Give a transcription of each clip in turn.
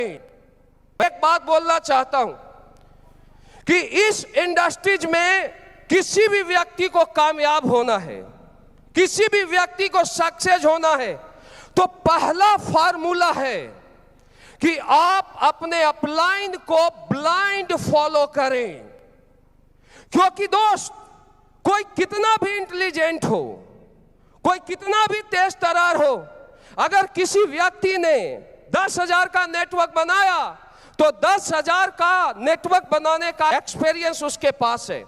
एक बात बोलना चाहता हूं कि इस इंडस्ट्रीज में किसी भी व्यक्ति को कामयाब होना है, किसी भी व्यक्ति को सक्सेस होना है, तो पहला फार्मूला है कि आप अपने अपलाइन को ब्लाइंड फॉलो करें। क्योंकि दोस्त, कोई कितना भी इंटेलिजेंट हो, कोई कितना भी तेज तरार हो, अगर किसी व्यक्ति ने 10,000 का नेटवर्क बनाया तो 10,000 का नेटवर्क बनाने का एक्सपीरियंस उसके पास है।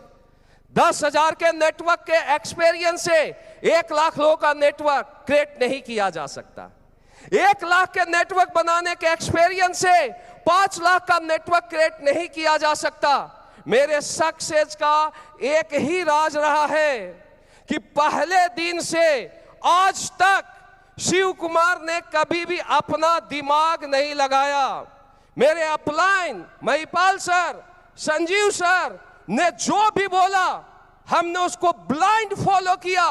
10,000 के नेटवर्क के एक्सपीरियंस से 1 लाख लोगों का नेटवर्क क्रिएट नहीं किया जा सकता। 1 लाख के नेटवर्क बनाने के एक्सपीरियंस से 5 लाख का नेटवर्क क्रिएट नहीं किया जा सकता। मेरे सक्सेस का एक ही राज रहा है कि पहले दिन से आज तक शिव कुमार ने कभी भी अपना दिमाग नहीं लगाया। मेरे upline Mahipal sir, Sanjeev sir ने जो भी बोला, हमने उसको ब्लाइंड फॉलो किया।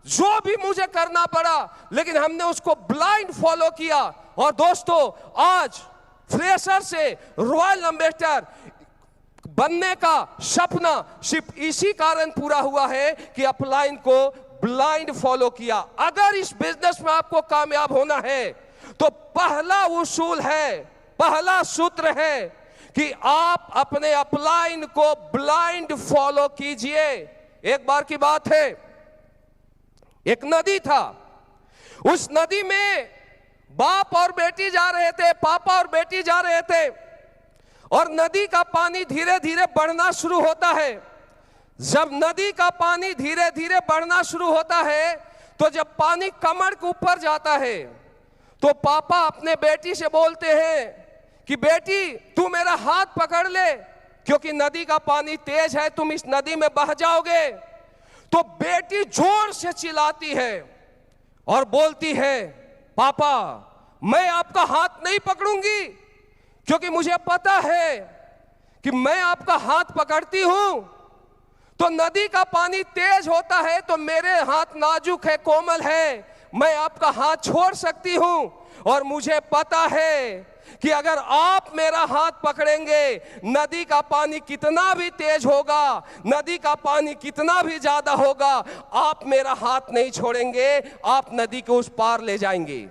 जो भी मुझे करना पड़ा, लेकिन हमने उसको ब्लाइंड फॉलो किया। और दोस्तों, आज फ्रेशर से रॉयल एम्बेसडर बनने का सपना सिर्फ इसी कारण पूरा हुआ है कि अपलाइन को ब्लाइंड फॉलो किया। अगर इस बिजनेस में आपको कामयाब होना है तो पहला उसूल है, पहला सूत्र है कि आप अपने अपलाइन को ब्लाइंड फॉलो कीजिए। एक बार की बात है, एक नदी था, उस नदी में बाप और बेटी जा रहे थे, पापा और बेटी जा रहे थे, और नदी का पानी धीरे धीरे बढ़ना शुरू होता है। जब नदी का पानी धीरे धीरे बढ़ना शुरू होता है, तो जब पानी कमर के ऊपर जाता है, तो पापा अपने बेटी से बोलते हैं कि बेटी तू मेरा हाथ पकड़ ले, क्योंकि नदी का पानी तेज है, तुम इस नदी में बह जाओगे। तो बेटी जोर से चिल्लाती है और बोलती है, पापा मैं आपका हाथ नहीं पकड़ूंगी, क्योंकि मुझे पता है कि मैं आपका हाथ पकड़ती हूं तो नदी का पानी तेज होता है, तो मेरे हाथ नाजुक है, कोमल है, मैं आपका हाथ छोड़ सकती हूं। और मुझे पता है कि अगर आप मेरा हाथ पकड़ेंगे, नदी का पानी कितना भी तेज होगा, नदी का पानी कितना भी ज्यादा होगा, आप मेरा हाथ नहीं छोड़ेंगे, आप नदी के उस पार ले जाएंगे।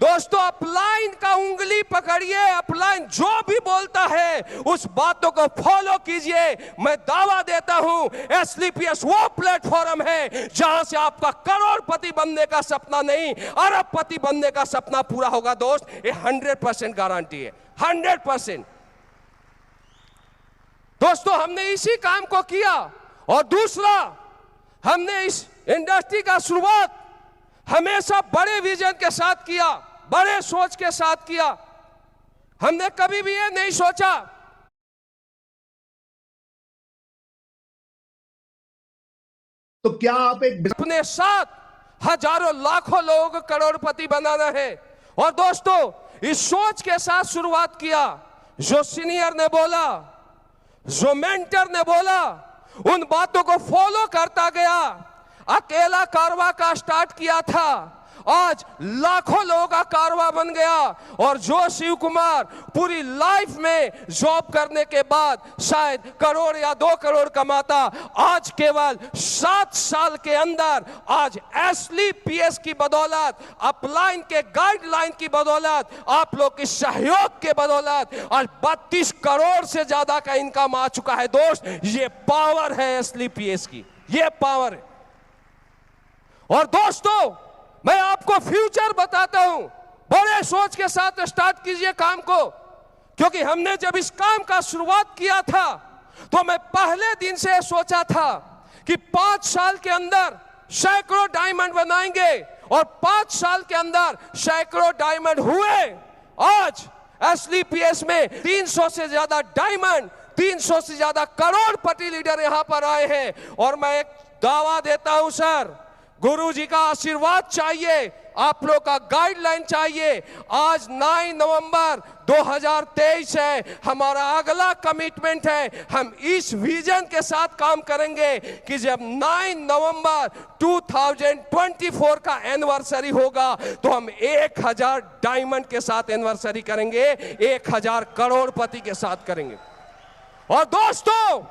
दोस्तों, अपलाइन का उंगली पकड़िए, अपलाइन जो भी बोलता है उस बातों को फॉलो कीजिए। मैं दावा देता हूं एसलीपीएस वो प्लेटफॉर्म है जहां से आपका करोड़पति बनने का सपना नहीं, अरबपति बनने का सपना पूरा होगा। दोस्त, ये 100% गारंटी है, 100%। दोस्तों, हमने इसी काम को किया। और दूसरा, हमने इस इंडस्ट्री का शुरुआत हमेशा बड़े विजन के साथ किया, बड़े सोच के साथ किया। हमने कभी भी ये नहीं सोचा तो क्या आप अपने साथ हजारों लाखों लोगों को करोड़पति बनाना है। और दोस्तों, इस सोच के साथ शुरुआत किया। जो सीनियर ने बोला, जो मेंटर ने बोला, उन बातों को फॉलो करता गया। अकेला कारवा का स्टार्ट किया था, आज लाखों लोगों का कारवा बन गया। और जो शिव कुमार पूरी लाइफ में जॉब करने के बाद शायद करोड़ या 2 करोड़ कमाता, आज केवल 7 साल के अंदर, आज एसलीपीएस की बदौलत, अपलाइन के गाइडलाइन की बदौलत, आप लोग के सहयोग के बदौलत आज 32 करोड़ से ज्यादा का इनकम आ चुका है। दोस्त, ये पावर है एसलीपीएस की, ये पावर है। और दोस्तों, मैं आपको फ्यूचर बताता हूं, बड़े सोच के साथ स्टार्ट कीजिए काम को। क्योंकि हमने जब इस काम का शुरुआत किया था, तो मैं पहले दिन से सोचा था कि 5 साल के अंदर सैकड़ों डायमंड बनाएंगे, और 5 साल के अंदर सैकड़ों डायमंड हुए। आज एसलीपीएस में 300 से ज्यादा डायमंड, 300 से ज्यादा करोड़पति लीडर यहां पर आए हैं। और मैं एक दावा देता हूं सर, गुरु जी का आशीर्वाद चाहिए, आप लोग का गाइडलाइन चाहिए। आज 9 नवंबर 2023 है, हमारा अगला कमिटमेंट है, हम इस विजन के साथ काम करेंगे कि जब 9 नवंबर 2024 का एनिवर्सरी होगा तो हम 1000 डायमंड के साथ एनिवर्सरी करेंगे, 1000 करोड़पति के साथ करेंगे। और दोस्तों,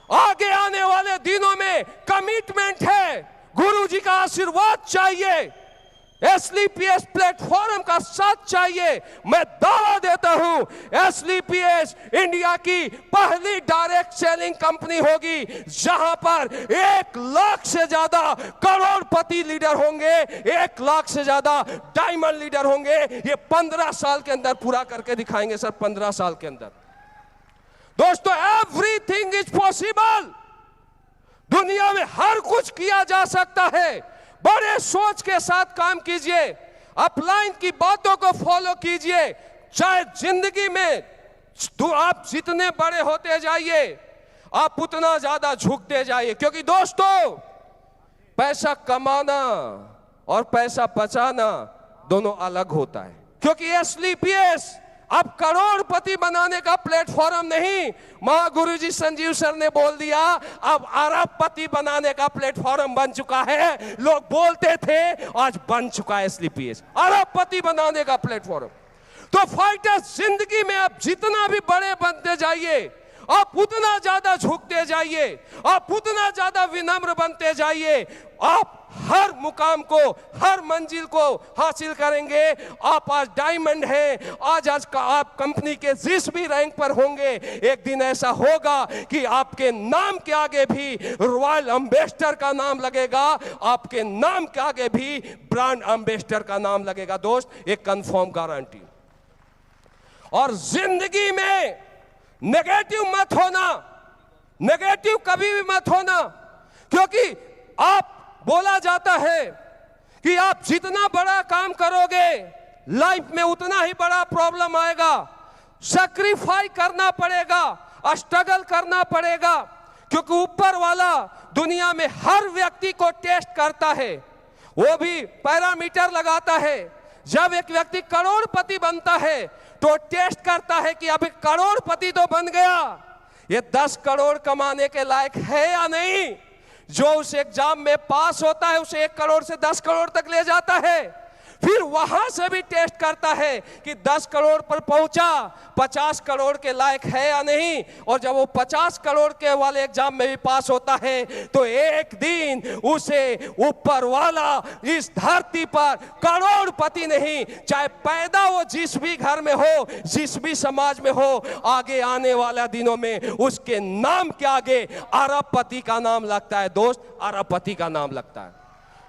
आगे आने वाले दिनों में कमिटमेंट है, गुरुजी का आशीर्वाद चाहिए, एसलीपीएस प्लेटफॉर्म का साथ चाहिए। मैं दावा देता हूं एसलीपीएस इंडिया की पहली डायरेक्ट सेलिंग कंपनी होगी जहां पर 1 लाख से ज्यादा करोड़पति लीडर होंगे, 1 लाख से ज्यादा डायमंड लीडर होंगे। ये 15 साल के अंदर पूरा करके दिखाएंगे सर, 15 साल के अंदर। दोस्तों, एवरीथिंग इज पॉसिबल। दुनिया में हर कुछ किया जा सकता है। बड़े सोच के साथ काम कीजिए, अपलाइन की बातों को फॉलो कीजिए। चाहे जिंदगी में आप जितने बड़े होते जाइए, आप उतना ज्यादा झुकते जाइए। क्योंकि दोस्तों, पैसा कमाना और पैसा बचाना दोनों अलग होता है। क्योंकि एसलीपीएस अब करोड़पति बनाने का प्लेटफॉर्म नहीं, महागुरुजी संजीव सर ने बोल दिया, अब अरबपति बनाने का प्लेटफॉर्म बन चुका है। लोग बोलते थे, आज बन चुका है एसलीपीएस अरबपति बनाने का प्लेटफॉर्म। तो फाइटर्स, जिंदगी में आप जितना भी बड़े बनते जाइए, आप उतना ज्यादा झुकते जाइए, आप उतना ज्यादा विनम्र बनते जाइए। आप हर मुकाम को, हर मंजिल को हासिल करेंगे। आप आज डायमंड हैं, आज का आप कंपनी के जिस भी रैंक पर होंगे, एक दिन ऐसा होगा कि आपके नाम के आगे भी रॉयल एम्बेसडर का नाम लगेगा, आपके नाम के आगे भी ब्रांड एम्बेसडर का नाम लगेगा। दोस्त, एक कंफर्म गारंटी। और जिंदगी में नेगेटिव मत होना, नेगेटिव कभी भी मत होना। क्योंकि आप, बोला जाता है कि आप जितना बड़ा काम करोगे लाइफ में उतना ही बड़ा प्रॉब्लम आएगा, सैक्रिफाई करना पड़ेगा, स्ट्रगल करना पड़ेगा। क्योंकि ऊपर वाला दुनिया में हर व्यक्ति को टेस्ट करता है, वो भी पैरामीटर लगाता है। जब एक व्यक्ति करोड़पति बनता है तो टेस्ट करता है कि अब करोड़पति तो बन गया, ये 10 करोड़ कमाने के लायक है या नहीं। जो उस एग्जाम में पास होता है उसे 1 करोड़ से 10 करोड़ तक ले जाता है। फिर वहां से भी टेस्ट करता है कि 10 करोड़ पर पहुंचा, 50 करोड़ के लायक है या नहीं। और जब वो 50 करोड़ के वाले एग्जाम में भी पास होता है तो एक दिन उसे ऊपर वाला इस धरती पर करोड़पति नहीं, चाहे पैदा वो जिस भी घर में हो, जिस भी समाज में हो, आगे आने वाला दिनों में उसके नाम के आगे अरबपति का नाम लगता है। दोस्त, अरबपति का नाम लगता है।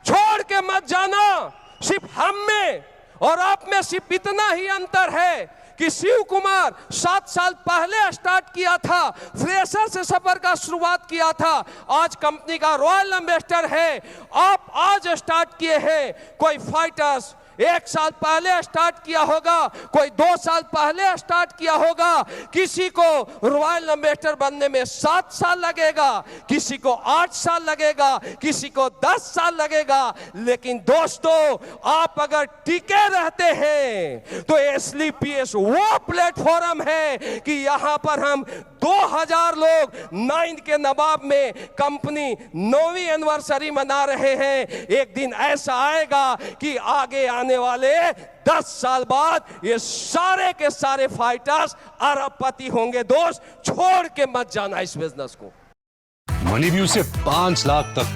छोड़ के मत जाना। सिर्फ हम में और आप में सिर्फ इतना ही अंतर है कि शिव कुमार 7 साल पहले स्टार्ट किया था, फ्रेशर से सफर का शुरुआत किया था, आज कंपनी का रॉयल एम्बेसडर है। आप आज स्टार्ट किए हैं। कोई फाइटर्स 1 साल पहले स्टार्ट किया होगा, कोई 2 साल पहले स्टार्ट किया होगा। किसी को रॉयल एम्बेसडर बनने में 7 साल लगेगा, किसी को 8 साल लगेगा, किसी को 10 साल लगेगा। लेकिन दोस्तों, आप अगर टिके रहते हैं तो एसलीपीएस वो प्लेटफॉर्म है कि यहां पर हम 2000 लोग 9 के नवाब में कंपनी 9वीं एनिवर्सरी मना रहे हैं। एक दिन ऐसा आएगा कि आगे आने वाले 10 साल बाद ये सारे के सारे फाइटर्स अरबपति होंगे। दोस्त, छोड़ के मत जाना इस बिजनेस को। मनी व्यू से 5 लाख तक